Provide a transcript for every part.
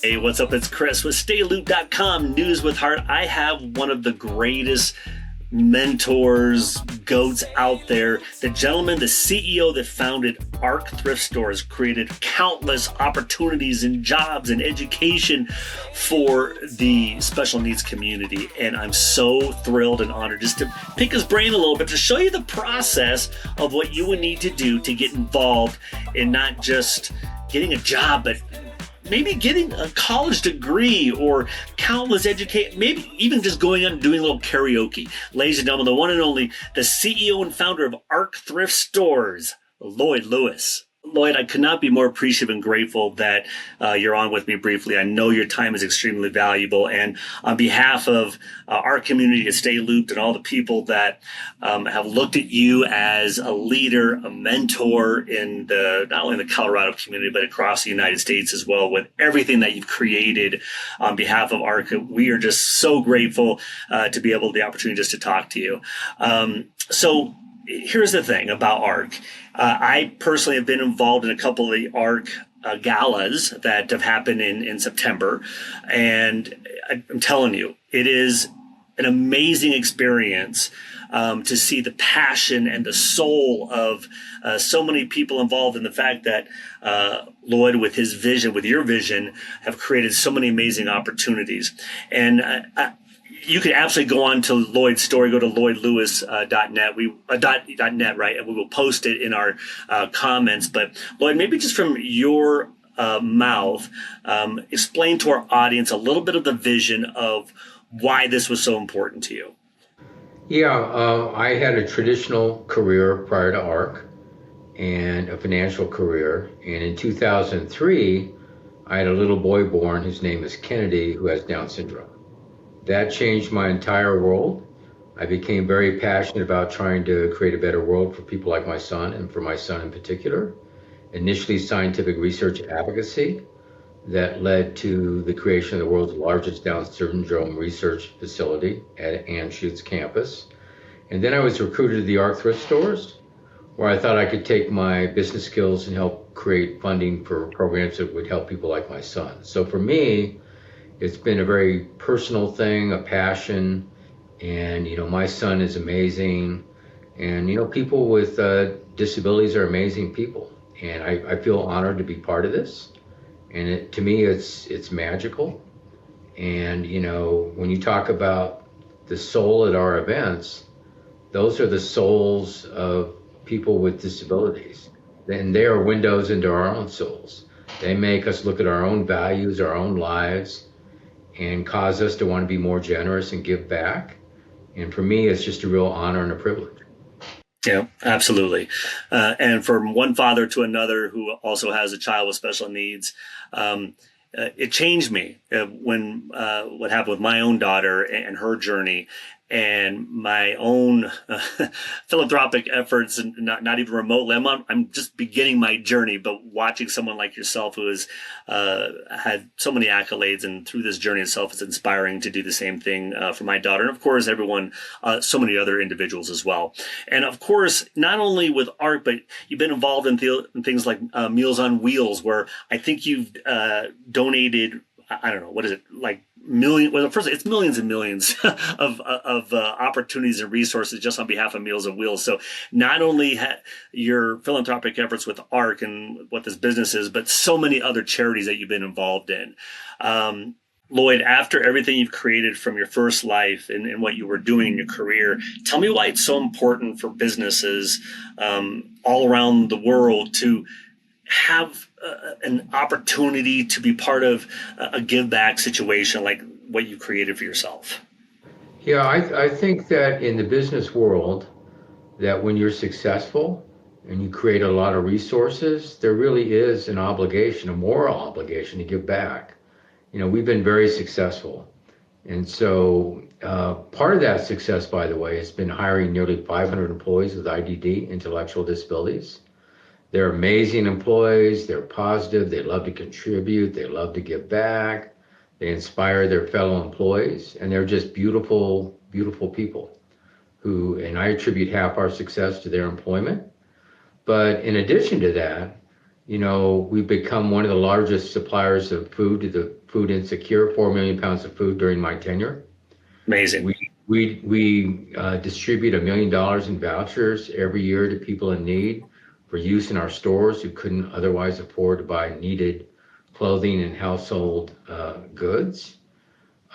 Hey, what's up? It's Chris with StayLooped.com, News with Heart. I have one of the greatest mentors, goats out there. The gentleman, the CEO that founded Arc Thrift Stores, created countless opportunities and jobs and education for the special needs community. And I'm so thrilled and honored just to pick his brain a little bit to show you the process of what you would need to do to get involved in not just getting a job, but maybe getting a college degree or countless education, maybe even just going out and doing a little karaoke. Ladies and gentlemen, the one and only, the CEO and founder of Arc Thrift Stores, Lloyd Lewis. Lloyd, I could not be more appreciative and grateful that you're on with me briefly. I know your time is extremely valuable. And on behalf of our community at Stay Looped and all the people that have looked at you as a leader, a mentor in not only in the Colorado community, but across the United States as well, with everything that you've created on behalf of ARC, we are just so grateful to be able to the opportunity just to talk to you. So here's the thing about ARC. I personally have been involved in a couple of the ARC galas that have happened in September. And I'm telling you, it is an amazing experience to see the passion and the soul of so many people involved in the fact that Lloyd, with his vision, with your vision, have created so many amazing opportunities. And you can absolutely go on to Lloyd's story, go to lloydlewis.net, .net, right? And we will post it in our comments. But Lloyd, maybe just from your mouth, explain to our audience a little bit of the vision of why this was so important to you. Yeah, I had a traditional career prior to ARC and a financial career. And in 2003, I had a little boy born, whose name is Kennedy, who has Down syndrome. That changed my entire world. I became very passionate about trying to create a better world for people like my son, and for my son in particular. Initially, scientific research advocacy that led to the creation of the world's largest Down syndrome research facility at Anschutz campus. And then I was recruited to the Arc Thrift Stores, where I thought I could take my business skills and help create funding for programs that would help people like my son. So for me, it's been a very personal thing, a passion, and my son is amazing, and people with disabilities are amazing people, and I feel honored to be part of this, and to me it's magical. And when you talk about the soul at our events, those are the souls of people with disabilities, and they are windows into our own souls. They make us look at our own values, our own lives, and cause us to want to be more generous and give back. And for me, it's just a real honor and a privilege. Yeah, absolutely. And from one father to another who also has a child with special needs, it changed me when what happened with my own daughter and her journey, and my own philanthropic efforts, and not even remotely. I'm just beginning my journey, but watching someone like yourself who has had so many accolades, and through this journey itself, it's inspiring to do the same thing for my daughter, and of course everyone, so many other individuals as well. And of course, not only with art, but you've been involved in things like Meals on Wheels, where I think you've donated, I don't know, what is it, like first, it's millions and millions of opportunities and resources just on behalf of Meals on Wheels. So not only your philanthropic efforts with ARC and what this business is, but so many other charities that you've been involved in. Lloyd, after everything you've created from your first life and what you were doing in your career, tell me why it's so important for businesses all around the world to have an opportunity to be part of a give back situation like what you created for yourself. Yeah, I think that in the business world, that when you're successful and you create a lot of resources, there really is an obligation, a moral obligation to give back. We've been very successful. And so part of that success, by the way, has been hiring nearly 500 employees with IDD, intellectual disabilities. They're amazing employees. They're positive. They love to contribute. They love to give back. They inspire their fellow employees. And they're just beautiful, beautiful people and I attribute half our success to their employment. But in addition to that, we've become one of the largest suppliers of food to the food insecure, 4 million pounds of food during my tenure. Amazing. We distribute $1 million in vouchers every year to people in need for use in our stores who couldn't otherwise afford to buy needed clothing and household goods.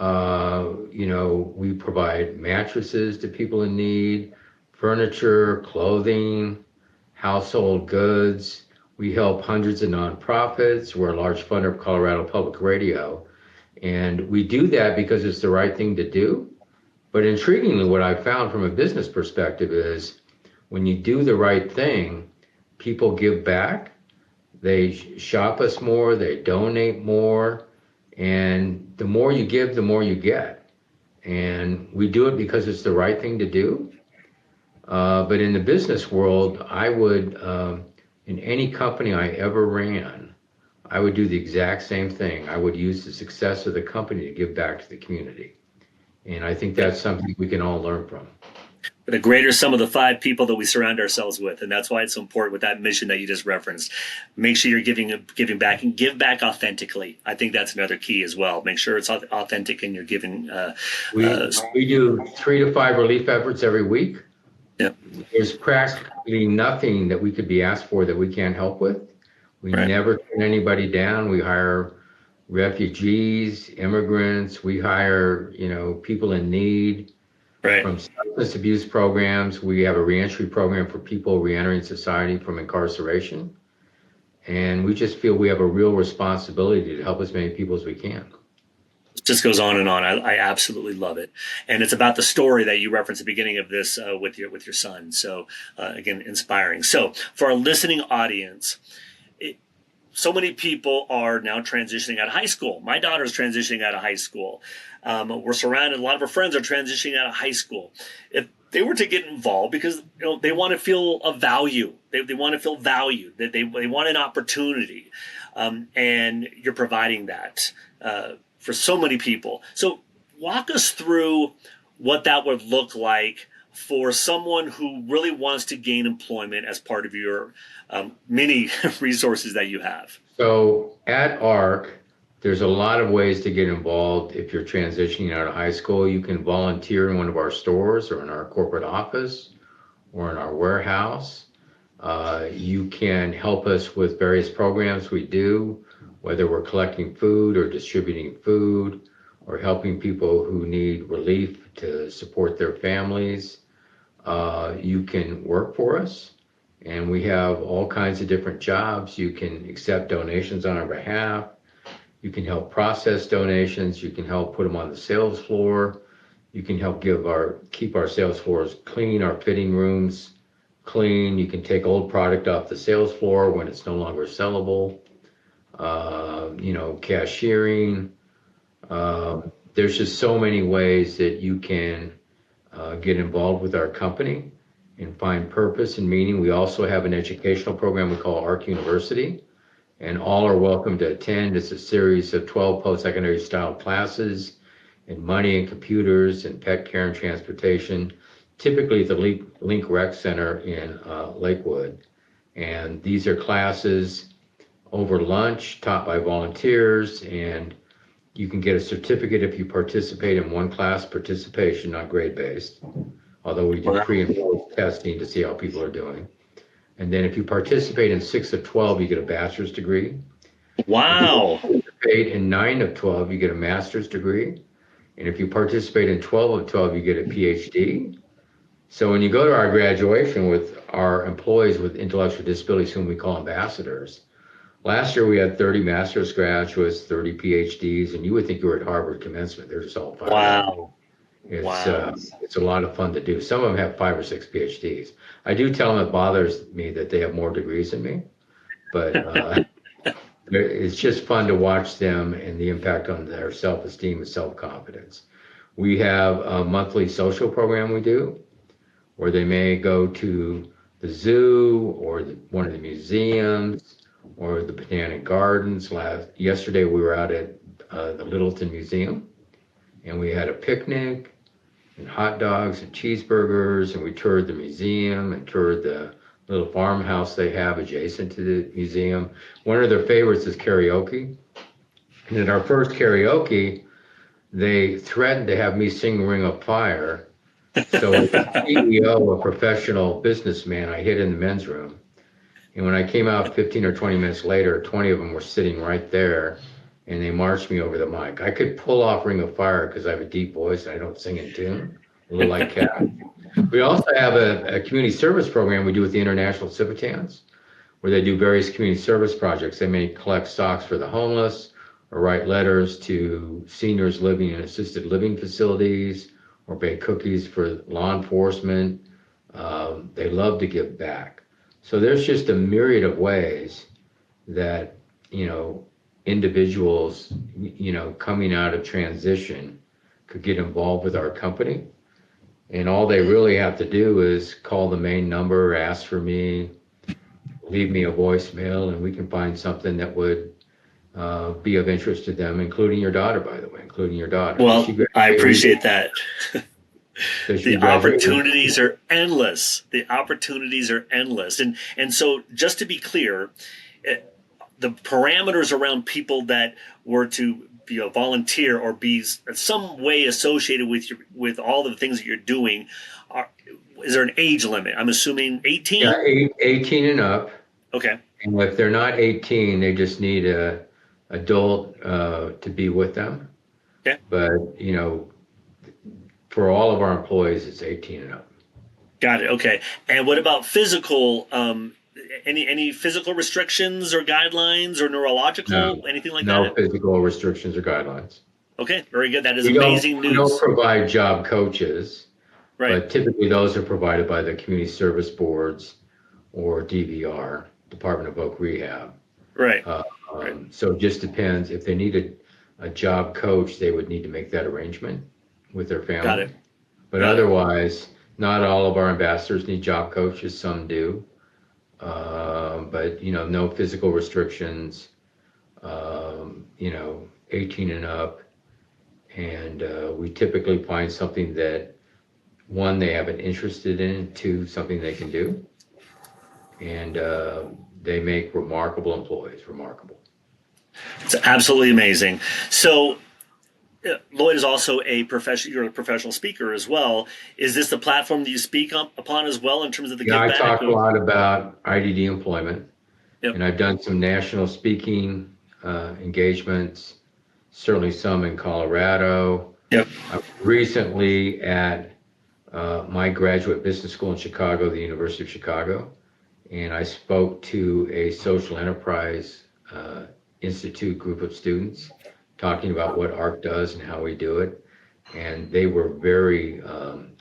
We provide mattresses to people in need, furniture, clothing, household goods. We help hundreds of nonprofits. We're a large funder of Colorado Public Radio. And we do that because it's the right thing to do. But intriguingly, what I found from a business perspective is when you do the right thing, people give back. They shop us more, they donate more. And the more you give, the more you get. And we do it because it's the right thing to do. But in the business world, I would, in any company I ever ran, I would do the exact same thing. I would use the success of the company to give back to the community. And I think that's something we can all learn from. The greater sum of the five people that we surround ourselves with. And that's why it's so important with that mission that you just referenced. Make sure you're giving back and give back authentically. I think that's another key as well. Make sure it's authentic in your giving. We do 3 to 5 relief efforts every week. Yep. There's practically nothing that we could be asked for that we can't help with. We never turn anybody down. We hire refugees, immigrants. We hire, people in need. From substance abuse programs. We have a reentry program for people reentering society from incarceration. And we just feel we have a real responsibility to help as many people as we can. It just goes on and on. I absolutely love it. And it's about the story that you referenced at the beginning of this with your son. So again, inspiring. So for our listening audience, so many people are now transitioning out of high school. My daughter's transitioning out of high school. We're surrounded, a lot of our friends are transitioning out of high school. If they were to get involved because they want to feel a value, they want to feel valued, that they want an opportunity, and you're providing that for so many people. So walk us through what that would look like for someone who really wants to gain employment as part of your many resources that you have. So at ARC, there's a lot of ways to get involved. If you're transitioning out of high school, you can volunteer in one of our stores or in our corporate office or in our warehouse. You can help us with various programs we do, whether we're collecting food or distributing food or helping people who need relief to support their families. You can work for us, and we have all kinds of different jobs. You can accept donations on our behalf. You can help process donations. You can help put them on the sales floor. You can help keep our sales floors clean, our fitting rooms clean. You can take old product off the sales floor when it's no longer sellable. Cashiering. There's just so many ways that you can get involved with our company and find purpose and meaning. We also have an educational program we call Arc University, and all are welcome to attend. It's a series of 12 post-secondary style classes in money and computers and pet care and transportation, typically at the Link Rec Center in Lakewood. And these are classes over lunch taught by volunteers, and you can get a certificate if you participate in one class participation, not grade-based, although we do pre and post testing to see how people are doing. And then if you participate in 6 of 12, you get a bachelor's degree. Wow. If you participate in 9 of 12, you get a master's degree. And if you participate in 12 of 12, you get a PhD. So when you go to our graduation with our employees with intellectual disabilities, whom we call ambassadors, last year we had 30 master's graduates, 30 PhDs, and you would think you were at Harvard commencement. They're just all fired. Wow. It's a lot of fun to do. Some of them have 5 or 6 PhDs. I do tell them it bothers me that they have more degrees than me, but it's just fun to watch them and the impact on their self-esteem and self-confidence. We have a monthly social program we do where they may go to the zoo or one of the museums or the Botanic Gardens. Yesterday we were out at the Littleton Museum, and we had a picnic and hot dogs and cheeseburgers, and we toured the museum and toured the little farmhouse they have adjacent to the museum. One of their favorites is karaoke. And at our first karaoke, they threatened to have me sing Ring of Fire. So as a CEO, a professional businessman, I hid in the men's room. And when I came out 15 or 20 minutes later, 20 of them were sitting right there, and they marched me over the mic. I could pull off Ring of Fire because I have a deep voice and I don't sing in tune, a little like Cat. We also have a community service program we do with the International Civitans, where they do various community service projects. They may collect socks for the homeless or write letters to seniors living in assisted living facilities or bake cookies for law enforcement. They love to give back. So there's just a myriad of ways that, individuals, coming out of transition could get involved with our company. And all they really have to do is call the main number, ask for me, leave me a voicemail, and we can find something that would be of interest to them, including your daughter, by the way, including your daughter. Well, I appreciate that. The opportunities are endless. The opportunities are endless. And so just to be clear, the parameters around people that were to be a volunteer or be some way associated with all the things that you're doing, is there an age limit? I'm assuming 18? Yeah, 18 and up. Okay. And if they're not 18, they just need a adult to be with them. Okay. But, for all of our employees, it's 18 and up. Got it. Okay. And what about physical, any physical restrictions or guidelines or neurological, anything like that? No physical restrictions or guidelines. Okay. Very good. That is amazing news. We don't provide job coaches, right, but typically those are provided by the community service boards or DVR, Department of Voc Rehab. Right. So it just depends. If they need a job coach, they would need to make that arrangement with their family. Got it. But otherwise, not all of our ambassadors need job coaches. Some do. But, no physical restrictions, 18 and up. And we typically find something that, one, they have an interest in, two, something they can do. And they make remarkable employees, remarkable. It's absolutely amazing. So Lloyd is also you're a professional speaker as well. Is this the platform that you speak upon as well in terms of the give back? I talk a lot about IDD employment. Yep. And I've done some national speaking engagements, certainly some in Colorado. Yep. Recently at my graduate business school in Chicago, the University of Chicago, and I spoke to a social enterprise institute group of students talking about what ARC does and how we do it. And they were very,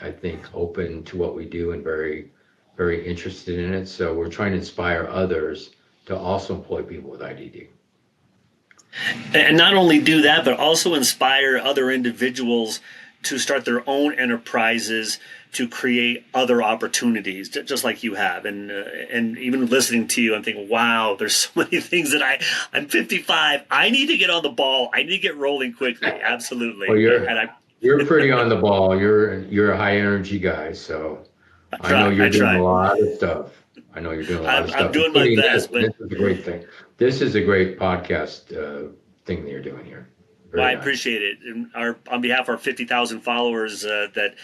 I think, open to what we do and very, very interested in it. So we're trying to inspire others to also employ people with IDD. And not only do that, but also inspire other individuals to start their own enterprises to create other opportunities, just like you have. And even listening to you, I'm thinking, wow, there's so many things that I'm 55. I need to get on the ball. I need to get rolling quickly. Absolutely. Well, you're pretty on the ball. You're a high energy guy. So I know you're doing a lot of stuff. I'm doing my best. But this is a great thing. This is a great podcast thing that you're doing here. Well, I appreciate it. And on behalf of our 50,000 followers that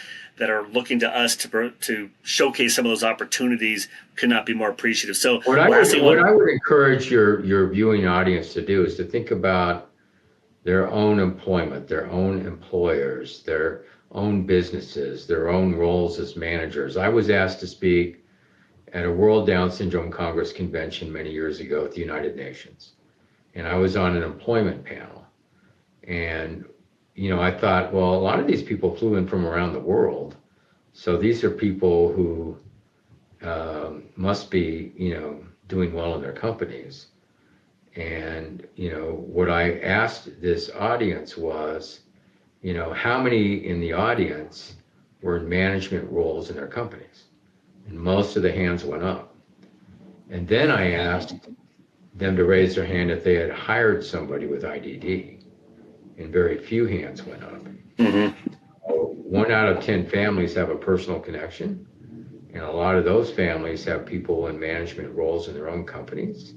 are looking to us to showcase some of those opportunities, could not be more appreciative. So what I would encourage your viewing audience to do is to think about their own employment, their own employers, their own businesses, their own roles as managers. I was asked to speak at a World Down Syndrome Congress convention many years ago at the United Nations. And I was on an employment panel. And, I thought, well, a lot of these people flew in from around the world. So these are people who must be, doing well in their companies. And, what I asked this audience was, how many in the audience were in management roles in their companies? And most of the hands went up. And then I asked them to raise their hand if they had hired somebody with IDD. And very few hands went up. Mm-hmm. 1 out of 10 families have a personal connection, And a lot of those families have people in management roles in their own companies.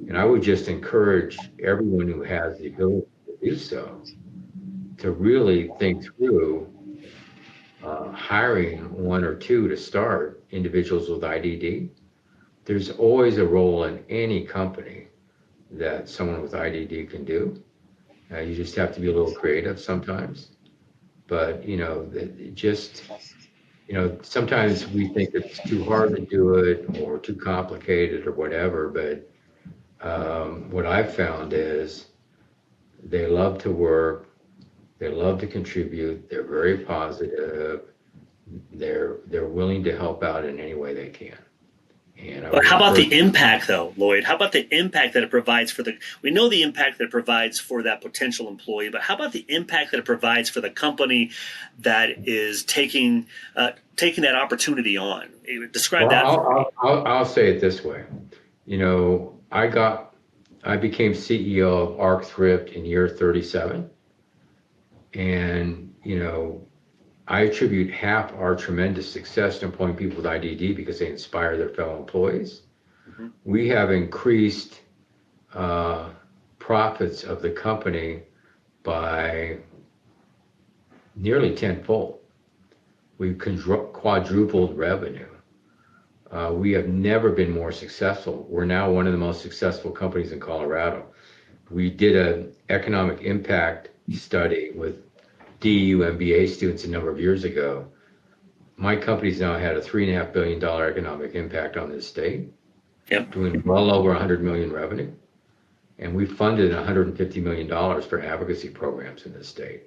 And I would just encourage everyone who has the ability to do so to really think through hiring one or two to start individuals with IDD. There's always a role in any company that someone with IDD can do. You just have to be a little creative sometimes. But, sometimes we think it's too hard to do it or too complicated or whatever. But what I've found is they love to work, they love to contribute, they're very positive, they're willing to help out in any way they can. And I But would how about encourage. the impact, though, Lloyd? How about the impact that it provides for the? We know the impact that it provides for that potential employee, but how about the impact that it provides for the company that is taking that opportunity on? Describe Well, that for me. I'll say it this way. I became CEO of Arc Thrift in year 37, and I attribute half our tremendous success to employing people with IDD because they inspire their fellow employees. Mm-hmm. We have increased profits of the company by nearly tenfold. We've quadrupled revenue. We have never been more successful. We're now one of the most successful companies in Colorado. We did an economic impact study with DU MBA students a number of years ago. My company's now had a $3.5 billion economic impact on this state, Yep. doing well over 100 million revenue. And we funded $150 million for advocacy programs in this state.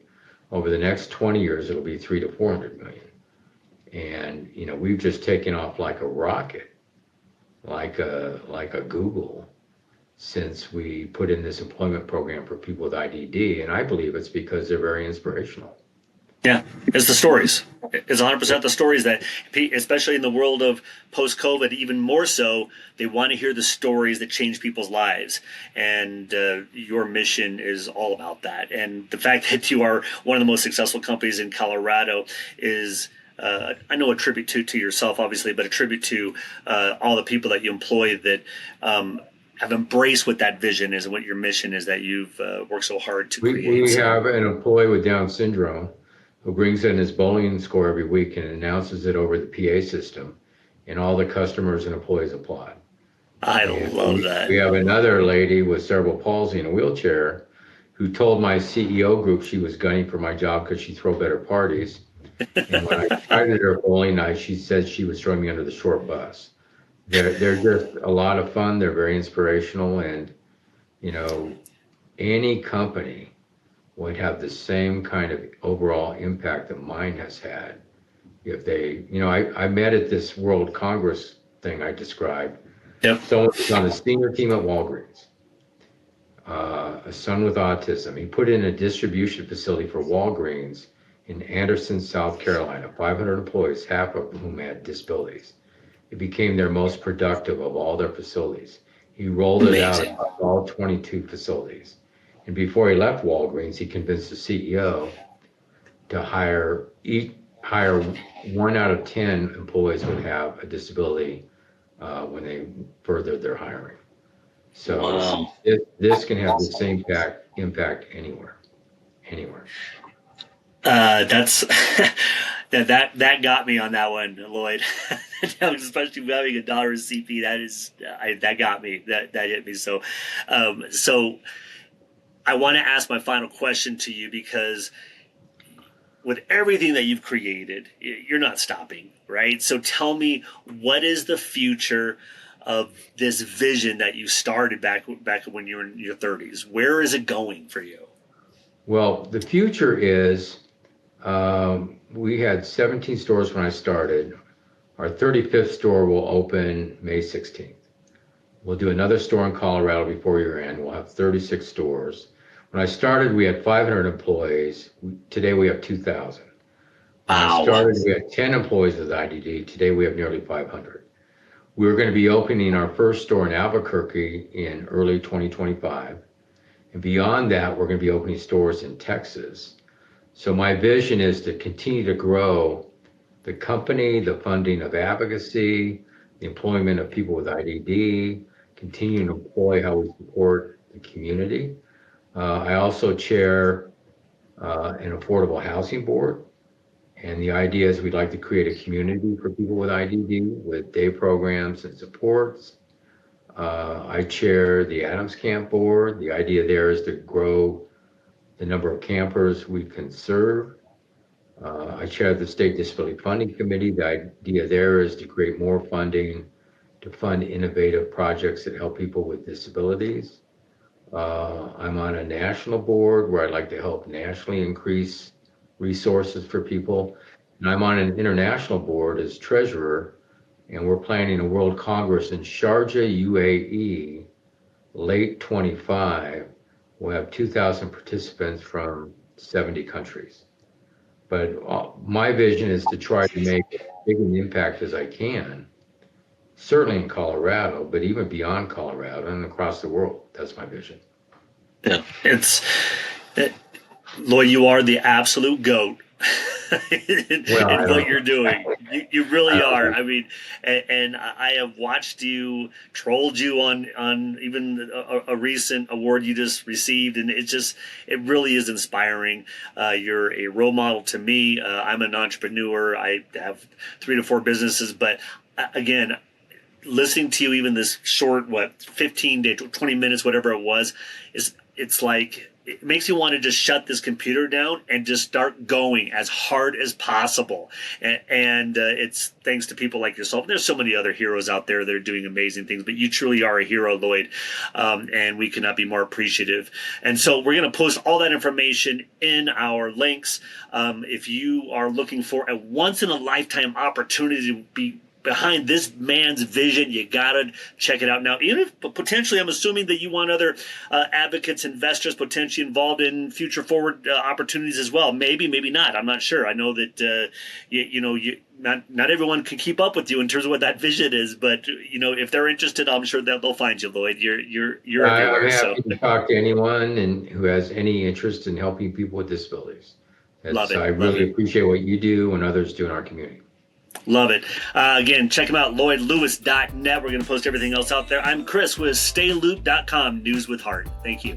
Over the next 20 years, it'll be 300 to 400 million. And we've just taken off like a rocket, like a Google, since we put in this employment program for people with IDD. And I believe it's because they're very inspirational. Yeah, it's the stories. It's 100% the stories that, especially in the world of post-COVID, even more so, they want to hear the stories that change people's lives. And your mission is all about that. And the fact that you are one of the most successful companies in Colorado is, I know, a tribute to yourself, obviously, but a tribute to all the people that you employ that have embraced what that vision is and what your mission is that you've worked so hard to create. We have an employee with Down syndrome who brings in his bowling score every week and announces it over the PA system, and all the customers and employees applaud. I love that. We have another lady with cerebral palsy in a wheelchair who told my CEO group she was gunning for my job because she'd throw better parties. And when I invited her bowling night, she said she was throwing me under the short bus. They're just a lot of fun. They're very inspirational, and any company would have the same kind of overall impact that mine has had if they, I met at this World Congress thing I described. Yep. Someone was on the senior team at Walgreens, a son with autism. He put in a distribution facility for Walgreens in Anderson, South Carolina, 500 employees, half of whom had disabilities. It became their most productive of all their facilities. He rolled it out across all 22 facilities. And before he left Walgreens, he convinced the CEO to hire 1 out of 10 employees would have a disability when they furthered their hiring. So wow. This can have the same impact anywhere. That's that got me on that one, Lloyd. Especially having a daughter as CP, that got me. That hit me. So I want to ask my final question to you, because with everything that you've created, you're not stopping, right? So tell me, what is the future of this vision that you started back when you were in your 30s? Where is it going for you? Well, the future is, we had 17 stores when I started. Our 35th store will open May 16th. We'll do another store in Colorado before year end. We'll have 36 stores. When I started, we had 500 employees. Today we have 2,000. When I started, we had 10 employees with IDD. Today we have nearly 500. We're going to be opening our first store in Albuquerque in early 2025. And beyond that, we're going to be opening stores in Texas. So my vision is to continue to grow the company, the funding of advocacy, the employment of people with IDD, continuing to employ how we support the community. I also chair an affordable housing board. And the idea is we'd like to create a community for people with IDD with day programs and supports. I chair the Adams Camp Board. The idea there is to grow the number of campers we can serve. I chair the State Disability Funding Committee. The idea there is to create more funding to fund innovative projects that help people with disabilities. I'm on a national board where I'd like to help nationally increase resources for people. And I'm on an international board as treasurer, and we're planning a World Congress in Sharjah, UAE, late 25. We'll have 2,000 participants from 70 countries. But my vision is to try to make as big an impact as I can, certainly in Colorado, but even beyond Colorado and across the world. That's my vision. Yeah, Lloyd, you are the absolute GOAT in what you're doing. You really are. I mean, and I have watched you, trolled you on even a recent award you just received, and it really is inspiring. You're a role model to me. I'm an entrepreneur. I have 3 to 4 businesses, but again, listening to you, even this short, 15 to 20 minutes, whatever it was, it's like, it makes you want to just shut this computer down and just start going as hard as possible. And it's thanks to people like yourself. There's so many other heroes out there that are doing amazing things, but you truly are a hero, Lloyd. And we cannot be more appreciative. And so we're going to post all that information in our links. If you are looking for a once in a lifetime opportunity to be behind this man's vision, you gotta check it out now. Even if potentially, I'm assuming that you want other advocates, investors potentially involved in future forward opportunities as well. Maybe not. I'm not sure. I know that not everyone can keep up with you in terms of what that vision is, but if they're interested, I'm sure that they'll find you, Lloyd. You're everywhere. I'm happy to talk to anyone and who has any interest in helping people with disabilities. Love it. I really appreciate what you do and others do in our community. Love it. Again, check them out, lloydlewis.net. We're going to post everything else out there. I'm Chris with StayLooped.com, News with Heart. Thank you.